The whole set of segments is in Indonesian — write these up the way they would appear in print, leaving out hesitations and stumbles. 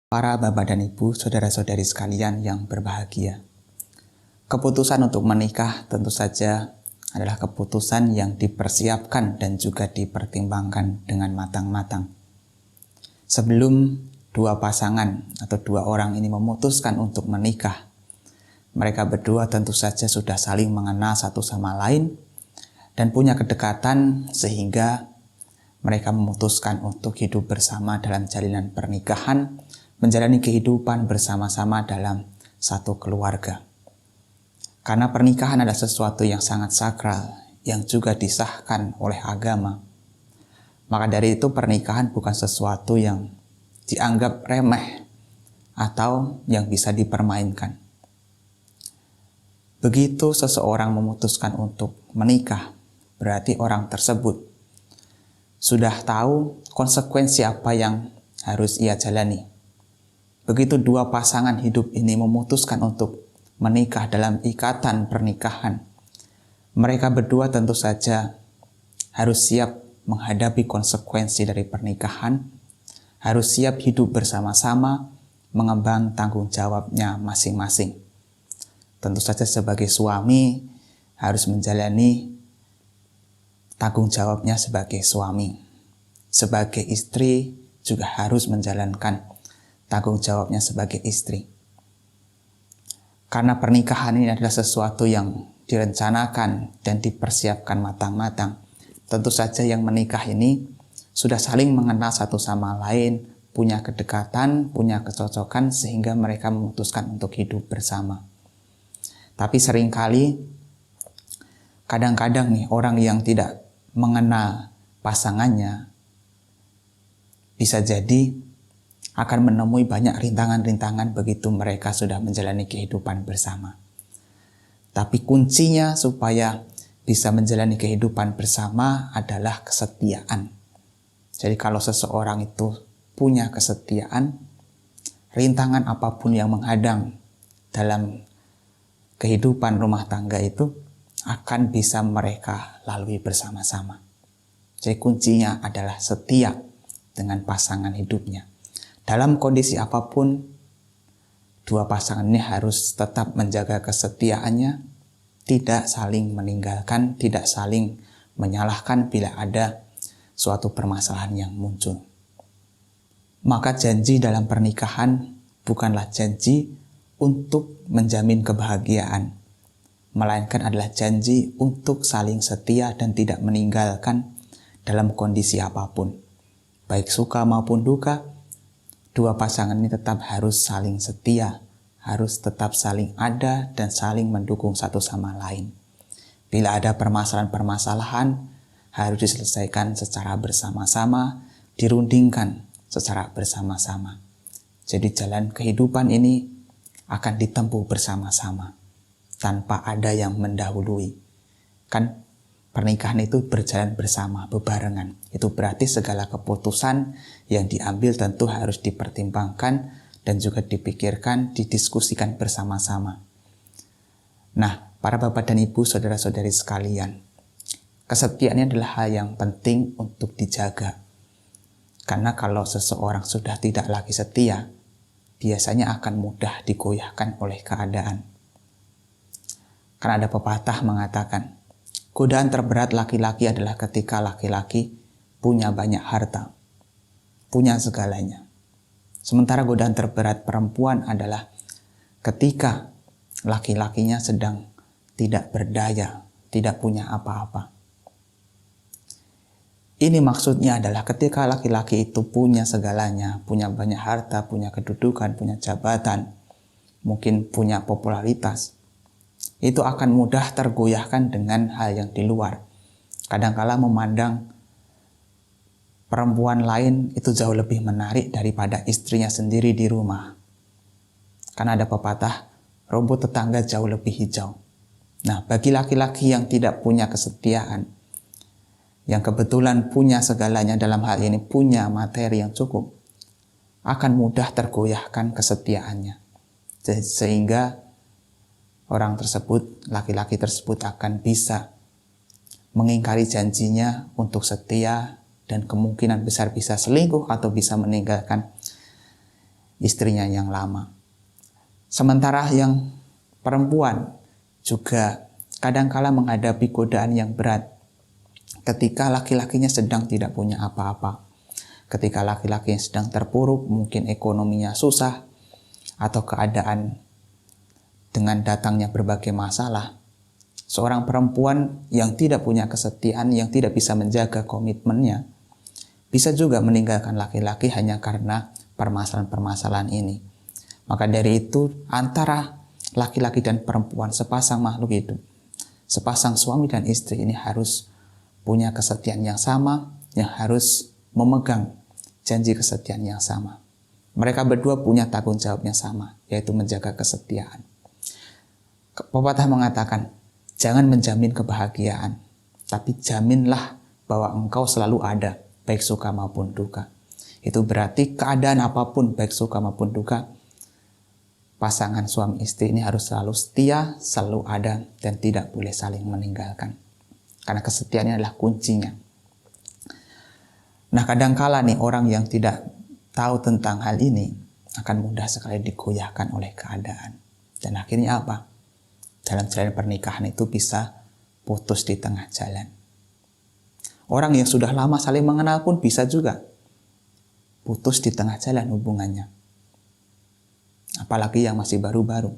Para bapak dan ibu, saudara-saudari sekalian yang berbahagia. Keputusan untuk menikah tentu saja adalah keputusan yang dipersiapkan dan juga dipertimbangkan dengan matang-matang. Sebelum dua pasangan atau dua orang ini memutuskan untuk menikah, mereka berdua tentu saja sudah saling mengenal satu sama lain dan punya kedekatan sehingga mereka memutuskan untuk hidup bersama dalam jalinan pernikahan, menjalani kehidupan bersama-sama dalam satu keluarga. Karena pernikahan adalah sesuatu yang sangat sakral, yang juga disahkan oleh agama. Maka dari itu pernikahan bukan sesuatu yang dianggap remeh atau yang bisa dipermainkan. Begitu seseorang memutuskan untuk menikah, berarti orang tersebut sudah tahu konsekuensi apa yang harus ia jalani. Begitu dua pasangan hidup ini memutuskan untuk menikah dalam ikatan pernikahan, mereka berdua tentu saja harus siap menghadapi konsekuensi dari pernikahan, harus siap hidup bersama-sama, mengemban tanggung jawabnya masing-masing. Tentu saja sebagai suami harus menjalani tanggung jawabnya sebagai suami. Sebagai istri juga harus menjalankan tanggung jawabnya sebagai istri. Karena pernikahan ini adalah sesuatu yang direncanakan dan dipersiapkan matang-matang. Tentu saja yang menikah ini sudah saling mengenal satu sama lain, punya kedekatan, punya kecocokan sehingga mereka memutuskan untuk hidup bersama. Tapi seringkali kadang-kadang nih orang yang tidak mengenal pasangannya bisa jadi akan menemui banyak rintangan-rintangan begitu mereka sudah menjalani kehidupan bersama. Tapi kuncinya supaya bisa menjalani kehidupan bersama adalah kesetiaan. Jadi kalau seseorang itu punya kesetiaan, rintangan apapun yang menghadang dalam kehidupan rumah tangga itu akan bisa mereka lalui bersama-sama. Jadi kuncinya adalah setia dengan pasangan hidupnya. Dalam kondisi apapun, dua pasangan ini harus tetap menjaga kesetiaannya, tidak saling meninggalkan, tidak saling menyalahkan bila ada suatu permasalahan yang muncul. Maka janji dalam pernikahan bukanlah janji untuk menjamin kebahagiaan, melainkan adalah janji untuk saling setia dan tidak meninggalkan dalam kondisi apapun. Baik suka maupun duka, dua pasangan ini tetap harus saling setia, harus tetap saling ada dan saling mendukung satu sama lain. Bila ada permasalahan-permasalahan, harus diselesaikan secara bersama-sama, dirundingkan secara bersama-sama. Jadi jalan kehidupan ini akan ditempuh bersama-sama, tanpa ada yang mendahului. Kan pernikahan itu berjalan bersama, bebarengan. Itu berarti segala keputusan yang diambil tentu harus dipertimbangkan dan juga dipikirkan, didiskusikan bersama-sama. Nah, para bapak dan ibu, saudara-saudari sekalian, kesetiaan ini adalah hal yang penting untuk dijaga. Karena kalau seseorang sudah tidak lagi setia, biasanya akan mudah digoyahkan oleh keadaan. Karena ada pepatah mengatakan, godaan terberat laki-laki adalah ketika laki-laki punya banyak harta, punya segalanya. Sementara godaan terberat perempuan adalah ketika laki-lakinya sedang tidak berdaya, tidak punya apa-apa. Ini maksudnya adalah ketika laki-laki itu punya segalanya, punya banyak harta, punya kedudukan, punya jabatan, mungkin punya popularitas, itu akan mudah tergoyahkan dengan hal yang di luar. Kadangkala memandang perempuan lain itu jauh lebih menarik daripada istrinya sendiri di rumah. Karena ada pepatah, rumput tetangga jauh lebih hijau. Nah, bagi laki-laki yang tidak punya kesetiaan, yang kebetulan punya segalanya dalam hal ini, punya materi yang cukup, akan mudah tergoyahkan kesetiaannya. Sehingga orang tersebut, laki-laki tersebut akan bisa mengingkari janjinya untuk setia dan kemungkinan besar bisa selingkuh atau bisa meninggalkan istrinya yang lama. Sementara yang perempuan juga kadangkala menghadapi godaan yang berat ketika laki-lakinya sedang tidak punya apa-apa. Ketika laki-lakinya sedang terpuruk, mungkin ekonominya susah, atau keadaan dengan datangnya berbagai masalah. Seorang perempuan yang tidak punya kesetiaan, yang tidak bisa menjaga komitmennya, bisa juga meninggalkan laki-laki hanya karena permasalahan-permasalahan ini. Maka dari itu, antara laki-laki dan perempuan, sepasang makhluk hidup, sepasang suami dan istri ini harus punya kesetiaan yang sama, yang harus memegang janji kesetiaan yang sama. Mereka berdua punya tanggung jawab yang sama, yaitu menjaga kesetiaan. Pepatah mengatakan, jangan menjamin kebahagiaan, tapi jaminlah bahwa engkau selalu ada, baik suka maupun duka. Itu berarti keadaan apapun, baik suka maupun duka, pasangan suami istri ini harus selalu setia, selalu ada, dan tidak boleh saling meninggalkan. Karena kesetiaan adalah kuncinya. Nah, kadangkala nih orang yang tidak tahu tentang hal ini akan mudah sekali digoyahkan oleh keadaan. Dan akhirnya apa? Dalam jalan pernikahan itu bisa putus di tengah jalan. Orang yang sudah lama saling mengenal pun bisa juga putus di tengah jalan hubungannya. Apalagi yang masih baru-baru.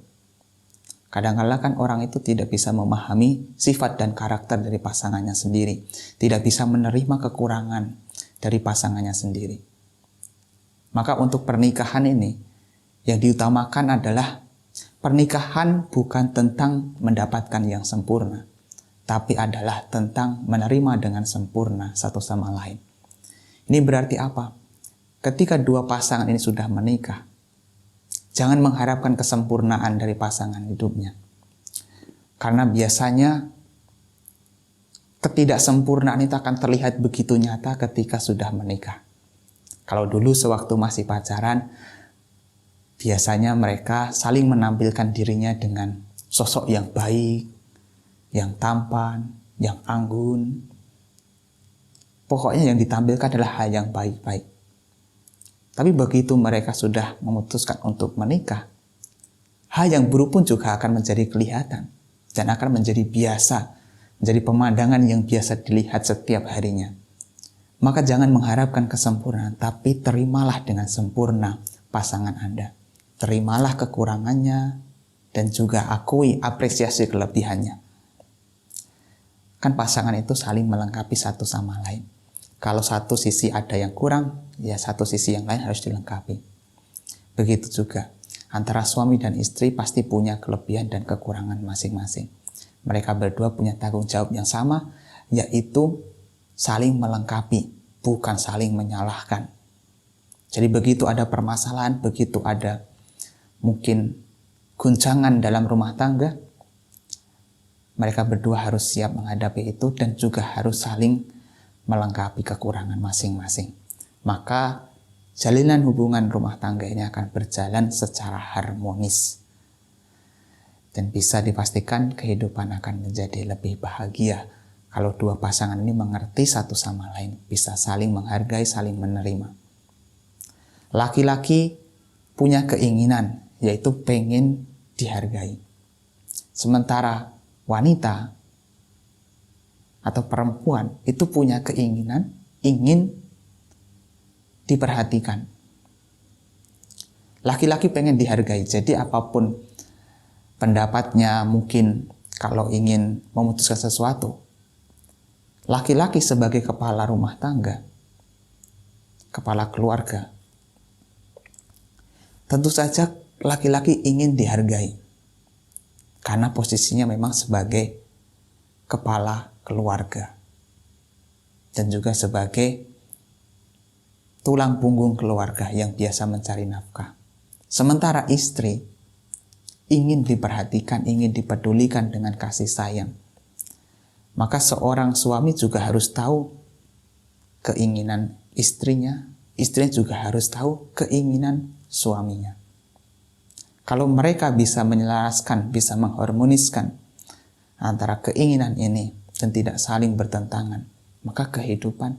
Kadang-kadang kan orang itu tidak bisa memahami sifat dan karakter dari pasangannya sendiri. Tidak bisa menerima kekurangan dari pasangannya sendiri. Maka untuk pernikahan ini, yang diutamakan adalah pernikahan bukan tentang mendapatkan yang sempurna, tapi adalah tentang menerima dengan sempurna satu sama lain. Ini berarti apa? Ketika dua pasangan ini sudah menikah, jangan mengharapkan kesempurnaan dari pasangan hidupnya. Karena biasanya ketidaksempurnaan itu akan terlihat begitu nyata ketika sudah menikah. Kalau dulu sewaktu masih pacaran, biasanya mereka saling menampilkan dirinya dengan sosok yang baik, yang tampan, yang anggun. Pokoknya yang ditampilkan adalah hal yang baik-baik. Tapi begitu mereka sudah memutuskan untuk menikah, hal yang buruk pun juga akan menjadi kelihatan dan akan menjadi biasa, menjadi pemandangan yang biasa dilihat setiap harinya. Maka jangan mengharapkan kesempurnaan, tapi terimalah dengan sempurna pasangan Anda. Terimalah kekurangannya dan juga akui apresiasi kelebihannya. Kan pasangan itu saling melengkapi satu sama lain. Kalau satu sisi ada yang kurang, ya satu sisi yang lain harus dilengkapi. Begitu juga, antara suami dan istri pasti punya kelebihan dan kekurangan masing-masing. Mereka berdua punya tanggung jawab yang sama, yaitu saling melengkapi, bukan saling menyalahkan. Jadi begitu ada permasalahan, begitu ada mungkin guncangan dalam rumah tangga, mereka berdua harus siap menghadapi itu dan juga harus saling melengkapi kekurangan masing-masing. Maka jalinan hubungan rumah tangga ini akan berjalan secara harmonis. Dan bisa dipastikan kehidupan akan menjadi lebih bahagia kalau dua pasangan ini mengerti satu sama lain, bisa saling menghargai, saling menerima. Laki-laki punya keinginan, yaitu pengen dihargai. Sementara wanita atau perempuan itu punya keinginan, ingin diperhatikan. Laki-laki pengen dihargai, jadi apapun pendapatnya, mungkin kalau ingin memutuskan sesuatu, laki-laki sebagai kepala rumah tangga, kepala keluarga, tentu saja laki-laki ingin dihargai. Karena posisinya memang sebagai kepala keluarga. Dan juga sebagai tulang punggung keluarga yang biasa mencari nafkah. Sementara istri ingin diperhatikan, ingin dipedulikan dengan kasih sayang. Maka seorang suami juga harus tahu keinginan istrinya, istrinya juga harus tahu keinginan suaminya. Kalau mereka bisa menyelaraskan, bisa mengharmoniskan antara keinginan ini dan tidak saling bertentangan, maka kehidupan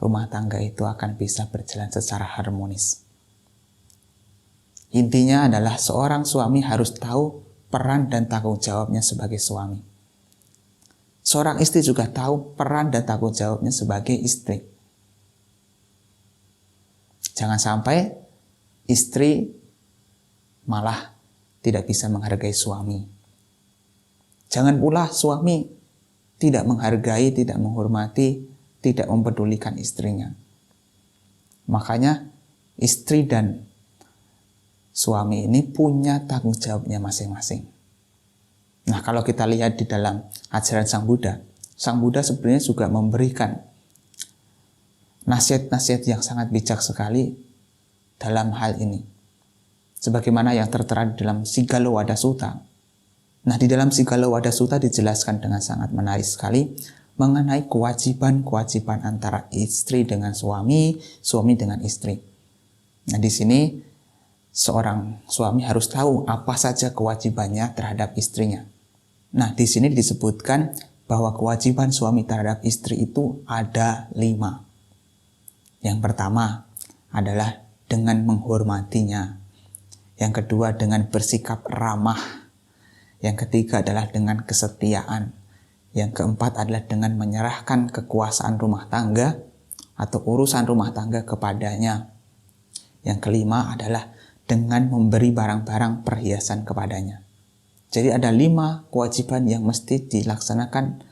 rumah tangga itu akan bisa berjalan secara harmonis. Intinya adalah seorang suami harus tahu peran dan tanggung jawabnya sebagai suami. Seorang istri juga tahu peran dan tanggung jawabnya sebagai istri. Jangan sampai istri malah tidak bisa menghargai suami. Jangan pula suami tidak menghargai, tidak menghormati, tidak mempedulikan istrinya. Makanya istri dan suami ini punya tanggung jawabnya masing-masing. Nah, kalau kita lihat di dalam ajaran Sang Buddha sebenarnya juga memberikan nasihat-nasihat yang sangat bijak sekali dalam hal ini. Sebagaimana yang tertera di dalam Sigallowada Sutta. Nah, di dalam Sigallowada Sutta dijelaskan dengan sangat menarik sekali mengenai kewajiban-kewajiban antara istri dengan suami, suami dengan istri. Nah, di sini seorang suami harus tahu apa saja kewajibannya terhadap istrinya. Nah, di sini disebutkan bahwa kewajiban suami terhadap istri itu ada 5. Yang pertama adalah dengan menghormatinya. Yang kedua dengan bersikap ramah. Yang ketiga adalah dengan kesetiaan. Yang keempat adalah dengan menyerahkan kekuasaan rumah tangga atau urusan rumah tangga kepadanya. Yang kelima adalah dengan memberi barang-barang perhiasan kepadanya. Jadi ada 5 kewajiban yang mesti dilaksanakan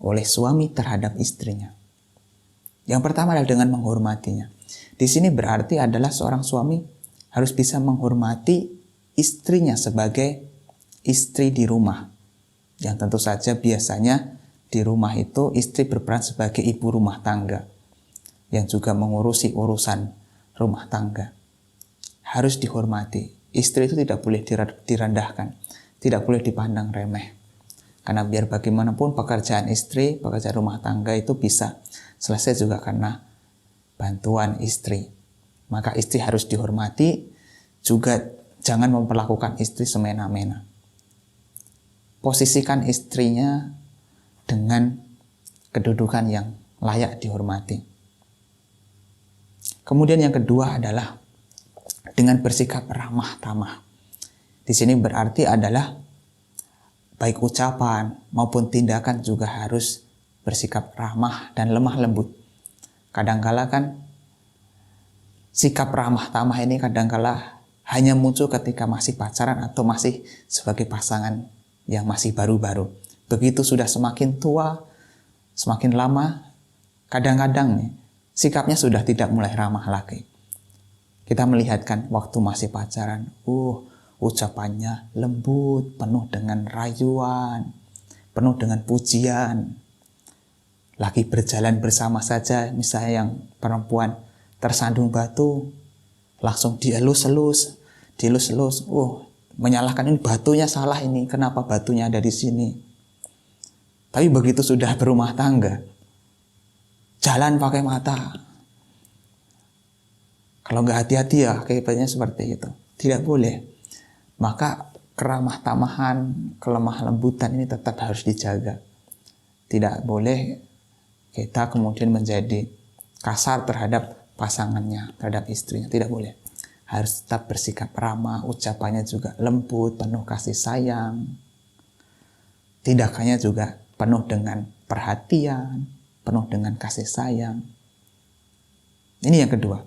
oleh suami terhadap istrinya. Yang pertama adalah dengan menghormatinya. Di sini berarti adalah seorang suami harus bisa menghormati istrinya sebagai istri di rumah. Yang tentu saja biasanya di rumah itu istri berperan sebagai ibu rumah tangga yang juga mengurusi urusan rumah tangga. Harus dihormati. Istri itu tidak boleh direndahkan, tidak boleh dipandang remeh. Karena biar bagaimanapun pekerjaan istri, pekerjaan rumah tangga itu bisa selesai juga karena bantuan istri. Maka istri harus dihormati, juga jangan memperlakukan istri semena-mena. Posisikan istrinya dengan kedudukan yang layak dihormati. Kemudian yang kedua adalah dengan bersikap ramah tamah. Di sini berarti adalah baik ucapan maupun tindakan juga harus bersikap ramah dan lemah lembut. Kadangkala kan sikap ramah tamah ini kadangkala hanya muncul ketika masih pacaran atau masih sebagai pasangan yang masih baru-baru. Begitu sudah semakin tua, semakin lama, kadang-kadang nih, sikapnya sudah tidak mulai ramah lagi. Kita melihatkan waktu masih pacaran, ucapannya lembut, penuh dengan rayuan, penuh dengan pujian. Lagi berjalan bersama saja, misalnya yang perempuan tersandung batu, langsung dielus-elus, menyalahkan ini batunya salah ini, kenapa batunya ada di sini. Tapi begitu sudah berumah tangga, jalan pakai mata. Kalau nggak hati-hati ya, akibatnya seperti itu. Tidak boleh. Maka keramah tamahan, kelemah lembutan ini tetap harus dijaga. Tidak boleh kita kemudian menjadi kasar terhadap pasangannya, terhadap istrinya. Tidak boleh. Harus tetap bersikap ramah, ucapannya juga lembut, penuh kasih sayang. Tindakannya juga penuh dengan perhatian, penuh dengan kasih sayang. Ini yang kedua.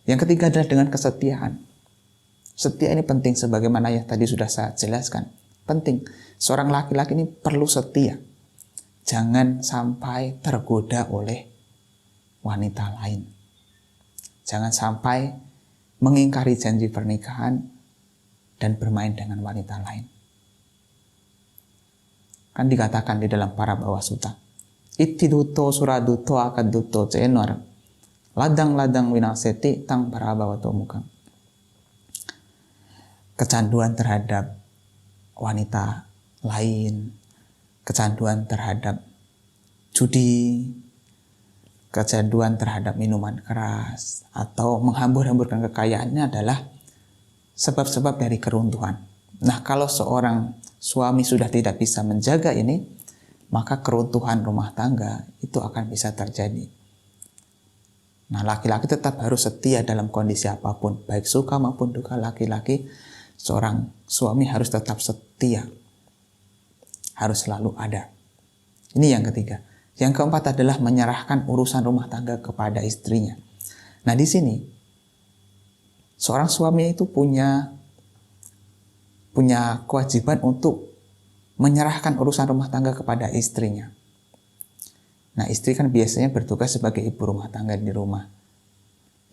Yang ketiga adalah dengan kesetiaan. Setia ini penting sebagaimana yang tadi sudah saya jelaskan. Penting. Seorang laki-laki ini perlu setia. Jangan sampai tergoda oleh wanita lain. Jangan sampai mengingkari janji pernikahan dan bermain dengan wanita lain. Kan dikatakan di dalam Parabhawa Sutta. Ittiduto suraduto akaduto cenor. Ladang-ladang winaseti tang parabhawato mukang. Kecanduan terhadap wanita lain, kecanduan terhadap judi, kecanduan terhadap minuman keras, atau menghambur-hamburkan kekayaannya adalah sebab-sebab dari keruntuhan. Nah, kalau seorang suami sudah tidak bisa menjaga ini, maka keruntuhan rumah tangga itu akan bisa terjadi. Nah, laki-laki tetap harus setia dalam kondisi apapun, baik suka maupun duka laki-laki, seorang suami harus tetap setia, harus selalu ada. Ini yang ketiga. Yang keempat adalah menyerahkan urusan rumah tangga kepada istrinya. Nah, di sini seorang suami itu punya kewajiban untuk menyerahkan urusan rumah tangga kepada istrinya. Nah, istri kan biasanya bertugas sebagai ibu rumah tangga di rumah.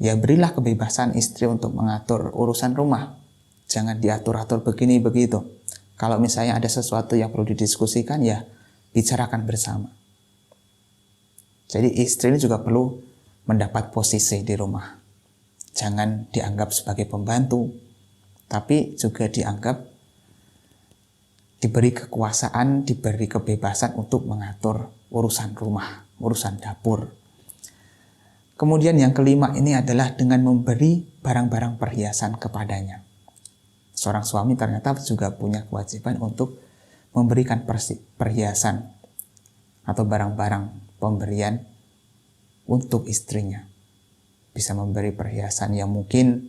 Ya, berilah kebebasan istri untuk mengatur urusan rumah. Jangan diatur-atur begini begitu. Kalau misalnya ada sesuatu yang perlu didiskusikan, ya bicarakan bersama. Jadi istri ini juga perlu mendapat posisi di rumah. Jangan dianggap sebagai pembantu, tapi juga dianggap diberi kekuasaan, diberi kebebasan untuk mengatur urusan rumah, urusan dapur. Kemudian yang kelima ini adalah dengan memberi barang-barang perhiasan kepadanya. Seorang suami ternyata juga punya kewajiban untuk memberikan perhiasan atau barang-barang pemberian untuk istrinya. Bisa memberi perhiasan yang mungkin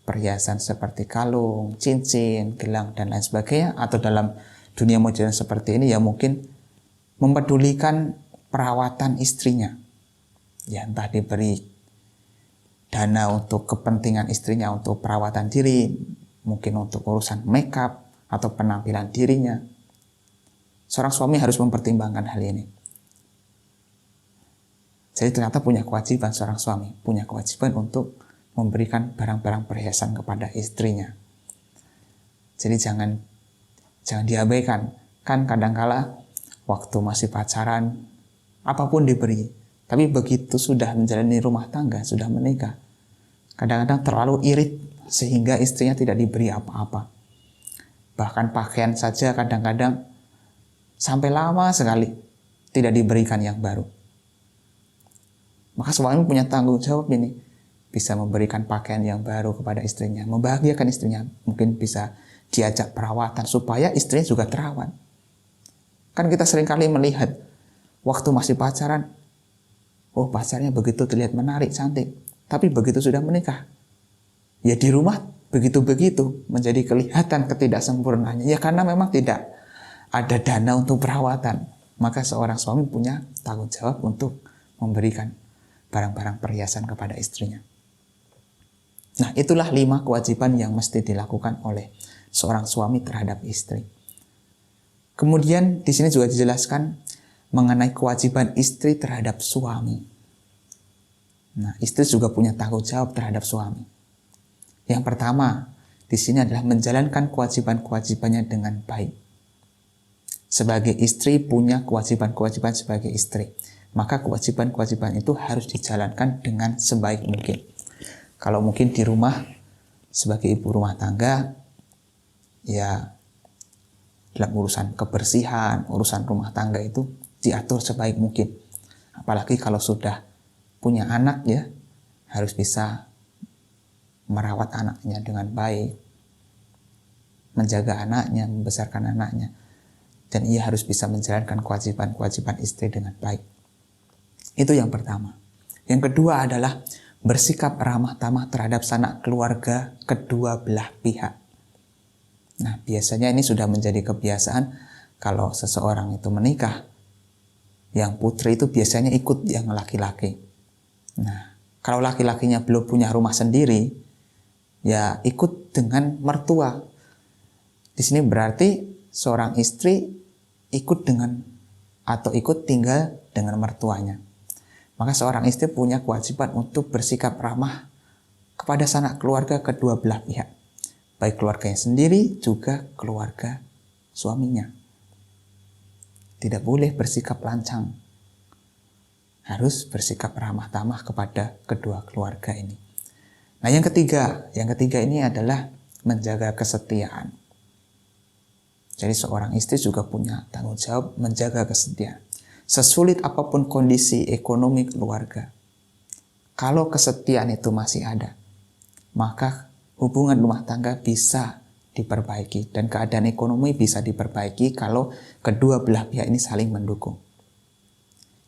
perhiasan seperti kalung, cincin, gelang, dan lain sebagainya. Atau dalam dunia modern seperti ini ya mungkin mempedulikan perawatan istrinya. Ya entah diberi dana untuk kepentingan istrinya untuk perawatan diri, mungkin untuk urusan makeup atau penampilan dirinya. Seorang suami harus mempertimbangkan hal ini. Jadi ternyata punya kewajiban seorang suami, punya kewajiban untuk memberikan barang-barang perhiasan kepada istrinya. Jadi jangan diabaikan. Kan kadangkala waktu masih pacaran, apapun diberi. Tapi begitu sudah menjalani rumah tangga, sudah menikah, kadang-kadang terlalu irit sehingga istrinya tidak diberi apa-apa. Bahkan pakaian saja kadang-kadang sampai lama sekali tidak diberikan yang baru. Maka suami punya tanggung jawab ini, bisa memberikan pakaian yang baru kepada istrinya, membahagiakan istrinya, mungkin bisa diajak perawatan supaya istrinya juga terawat. Kan kita seringkali melihat waktu masih pacaran, oh pacarnya begitu terlihat menarik, cantik, tapi begitu sudah menikah, ya di rumah begitu-begitu, menjadi kelihatan ketidaksempurnaannya. Ya karena memang tidak ada dana untuk perawatan, maka seorang suami punya tanggung jawab untuk memberikan barang-barang perhiasan kepada istrinya. Nah, itulah 5 kewajiban yang mesti dilakukan oleh seorang suami terhadap istri. Kemudian di sini juga dijelaskan mengenai kewajiban istri terhadap suami. Nah, istri juga punya tanggung jawab terhadap suami. Yang pertama, di sini adalah menjalankan kewajiban-kewajibannya dengan baik. Sebagai istri punya kewajiban-kewajiban sebagai istri. Maka kewajiban-kewajiban itu harus dijalankan dengan sebaik mungkin. Kalau mungkin di rumah sebagai ibu rumah tangga, ya dalam urusan kebersihan, urusan rumah tangga itu diatur sebaik mungkin. Apalagi kalau sudah punya anak ya, harus bisa merawat anaknya dengan baik, menjaga anaknya, membesarkan anaknya. Dan ia harus bisa menjalankan kewajiban-kewajiban istri dengan baik. Itu yang pertama. Yang kedua adalah bersikap ramah tamah terhadap sanak keluarga kedua belah pihak. Nah, biasanya ini sudah menjadi kebiasaan kalau seseorang itu menikah, yang putri itu biasanya ikut yang laki-laki. Nah, kalau laki-lakinya belum punya rumah sendiri, ya ikut dengan mertua. Di sini berarti seorang istri ikut tinggal dengan mertuanya. Maka seorang istri punya kewajiban untuk bersikap ramah kepada sanak keluarga kedua belah pihak. Baik keluarganya sendiri, juga keluarga suaminya. Tidak boleh bersikap lancang. Harus bersikap ramah tamah kepada kedua keluarga ini. Nah, yang ketiga ini adalah menjaga kesetiaan. Jadi seorang istri juga punya tanggung jawab menjaga kesetiaan. Sesulit apapun kondisi ekonomi keluarga, kalau kesetiaan itu masih ada, maka hubungan rumah tangga bisa diperbaiki dan keadaan ekonomi bisa diperbaiki kalau kedua belah pihak ini saling mendukung.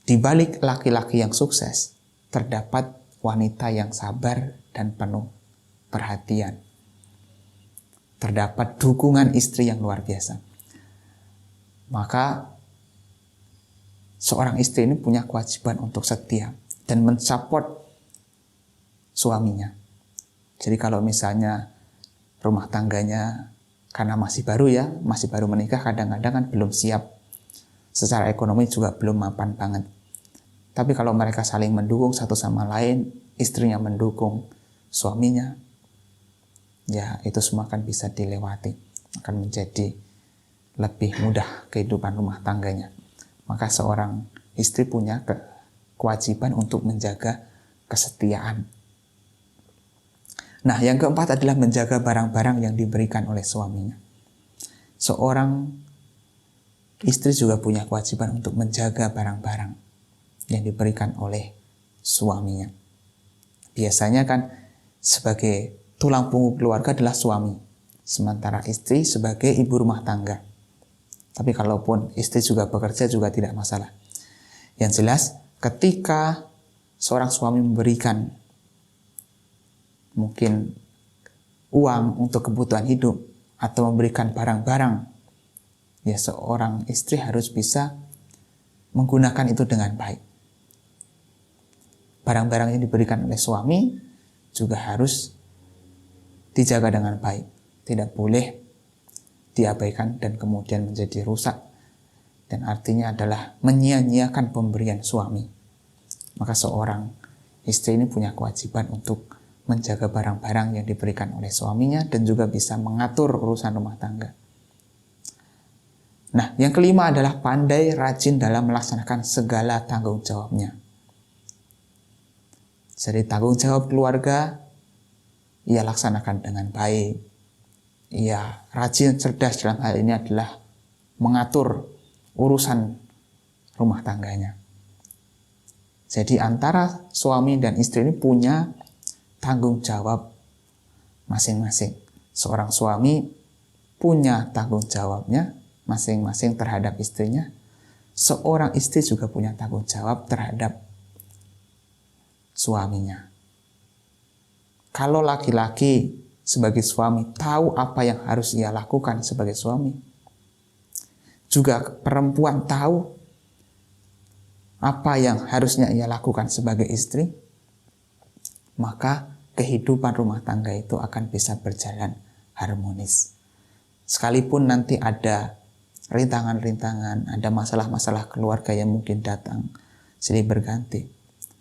Di balik laki-laki yang sukses, terdapat wanita yang sabar dan penuh perhatian. Terdapat dukungan istri yang luar biasa. Maka seorang istri ini punya kewajiban untuk setia dan mensupport suaminya. Jadi kalau misalnya rumah tangganya karena masih baru menikah, kadang-kadang kan belum siap. Secara ekonomi juga belum mapan banget. Tapi kalau mereka saling mendukung satu sama lain, istrinya mendukung suaminya, ya itu semua akan bisa dilewati. Akan menjadi lebih mudah kehidupan rumah tangganya. Maka seorang istri punya kewajiban untuk menjaga kesetiaan. Nah, yang keempat adalah menjaga barang-barang yang diberikan oleh suaminya. Seorang istri juga punya kewajiban untuk menjaga barang-barang yang diberikan oleh suaminya. Biasanya kan sebagai tulang punggung keluarga adalah suami, sementara istri sebagai ibu rumah tangga. Tapi kalaupun istri juga bekerja juga tidak masalah. Yang jelas, ketika seorang suami memberikan mungkin uang untuk kebutuhan hidup atau memberikan barang-barang, ya seorang istri harus bisa menggunakan itu dengan baik. Barang-barang yang diberikan oleh suami juga harus dijaga dengan baik. Tidak boleh diabaikan dan kemudian menjadi rusak. Dan artinya adalah menyia-nyiakan pemberian suami. Maka seorang istri ini punya kewajiban untuk menjaga barang-barang yang diberikan oleh suaminya dan juga bisa mengatur urusan rumah tangga. Nah, yang kelima adalah pandai rajin dalam melaksanakan segala tanggung jawabnya. Jadi tanggung jawab keluarga, ia laksanakan dengan baik. Ia rajin, cerdas dalam hal ini adalah mengatur urusan rumah tangganya. Jadi antara suami dan istri ini punya tanggung jawab masing-masing. Seorang suami punya tanggung jawabnya masing-masing terhadap istrinya. Seorang istri juga punya tanggung jawab terhadap suaminya. Kalau laki-laki sebagai suami tahu apa yang harus ia lakukan sebagai suami, juga perempuan tahu apa yang harusnya ia lakukan sebagai istri, maka kehidupan rumah tangga itu akan bisa berjalan harmonis. Sekalipun nanti ada rintangan-rintangan, ada masalah-masalah keluarga yang mungkin datang silih berganti,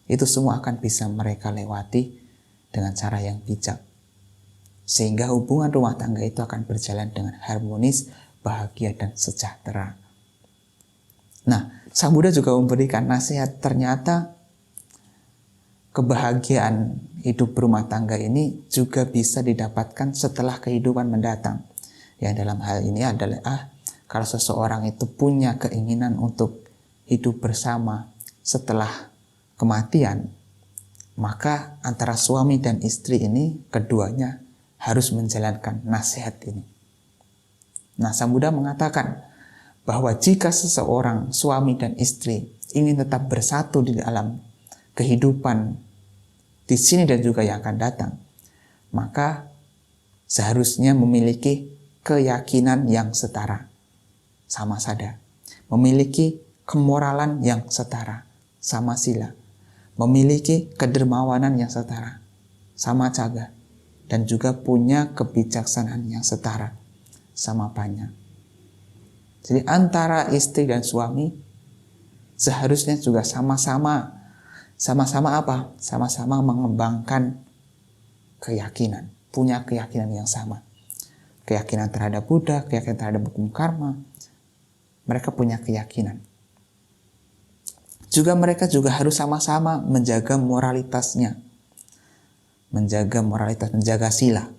itu semua akan bisa mereka lewati dengan cara yang bijak. Sehingga hubungan rumah tangga itu akan berjalan dengan harmonis, bahagia, dan sejahtera. Nah, Sang Buddha juga memberikan nasihat, ternyata kebahagiaan hidup berumah tangga ini juga bisa didapatkan setelah kehidupan mendatang. Yang dalam hal ini adalah kalau seseorang itu punya keinginan untuk hidup bersama setelah kematian, maka antara suami dan istri ini keduanya harus menjalankan nasihat ini. Nah, Sang Buddha mengatakan bahwa jika seseorang suami dan istri ingin tetap bersatu di dalam kehidupan di sini dan juga yang akan datang, maka seharusnya memiliki keyakinan yang setara, sama sada, memiliki kemoralan yang setara, sama sila, memiliki kedermawanan yang setara, sama caga, dan juga punya kebijaksanaan yang setara, sama panya. Jadi antara istri dan suami seharusnya juga sama-sama apa? Sama-sama mengembangkan keyakinan, punya keyakinan yang sama. Keyakinan terhadap Buddha, keyakinan terhadap hukum karma. Mereka punya keyakinan. Juga mereka juga harus sama-sama menjaga moralitasnya. Menjaga moralitas, menjaga sila.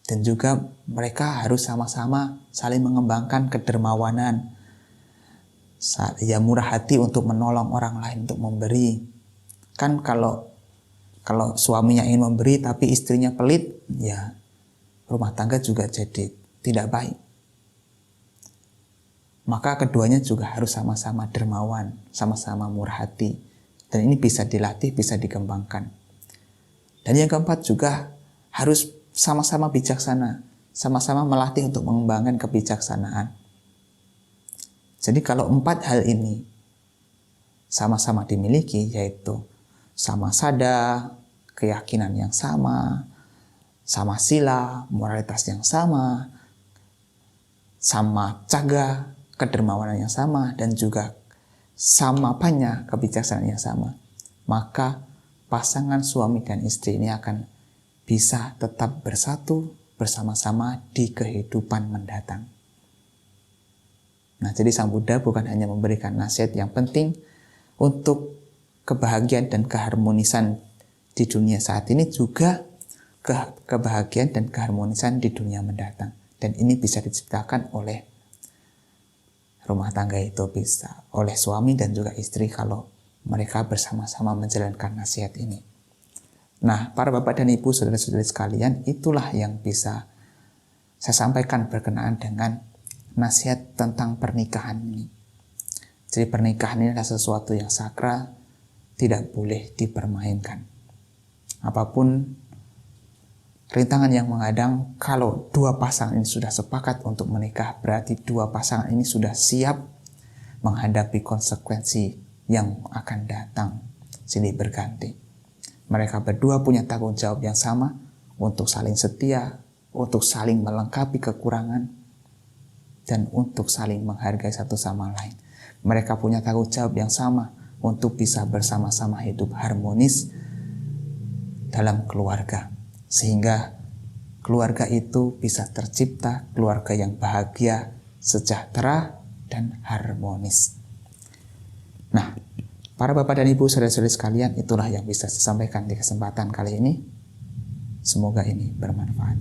Dan juga mereka harus sama-sama saling mengembangkan kedermawanan. Ya, murah hati untuk menolong orang lain, untuk memberi. Kan kalau suaminya ingin memberi tapi istrinya pelit, ya rumah tangga juga jadi tidak baik. Maka keduanya juga harus sama-sama dermawan, sama-sama murah hati, Dan ini bisa dilatih, bisa dikembangkan. Dan yang keempat juga harus sama-sama bijaksana, sama-sama melatih untuk mengembangkan kebijaksanaan. Jadi kalau 4 hal ini sama-sama dimiliki, yaitu sama sada, keyakinan yang sama sila, moralitas yang sama caga, kedermawanan yang sama, dan juga sama apanya kebijaksanaan yang sama, maka pasangan suami dan istri ini akan bisa tetap bersatu bersama-sama di kehidupan mendatang. Nah, jadi Sang Buddha bukan hanya memberikan nasihat yang penting untuk kebahagiaan dan keharmonisan di dunia saat ini, juga kebahagiaan dan keharmonisan di dunia mendatang. Dan ini bisa diciptakan oleh rumah tangga itu, bisa oleh suami dan juga istri kalau mereka bersama-sama menjalankan nasihat ini. Nah, para bapak dan ibu, saudara-saudari sekalian, itulah yang bisa saya sampaikan berkenaan dengan nasihat tentang pernikahan ini. Jadi pernikahan ini adalah sesuatu yang sakral, tidak boleh dipermainkan. Apapun rintangan yang menghadang, kalau dua pasangan ini sudah sepakat untuk menikah, berarti dua pasangan ini sudah siap menghadapi konsekuensi yang akan datang silih berganti. Mereka berdua punya tanggung jawab yang sama untuk saling setia, untuk saling melengkapi kekurangan, dan untuk saling menghargai satu sama lain. Mereka punya tanggung jawab yang sama untuk bisa bersama-sama hidup harmonis dalam keluarga, sehingga keluarga itu bisa tercipta keluarga yang bahagia, sejahtera, dan harmonis. Nah, para bapak dan ibu, saudara-saudari sekalian, itulah yang bisa saya sampaikan di kesempatan kali ini. Semoga ini bermanfaat.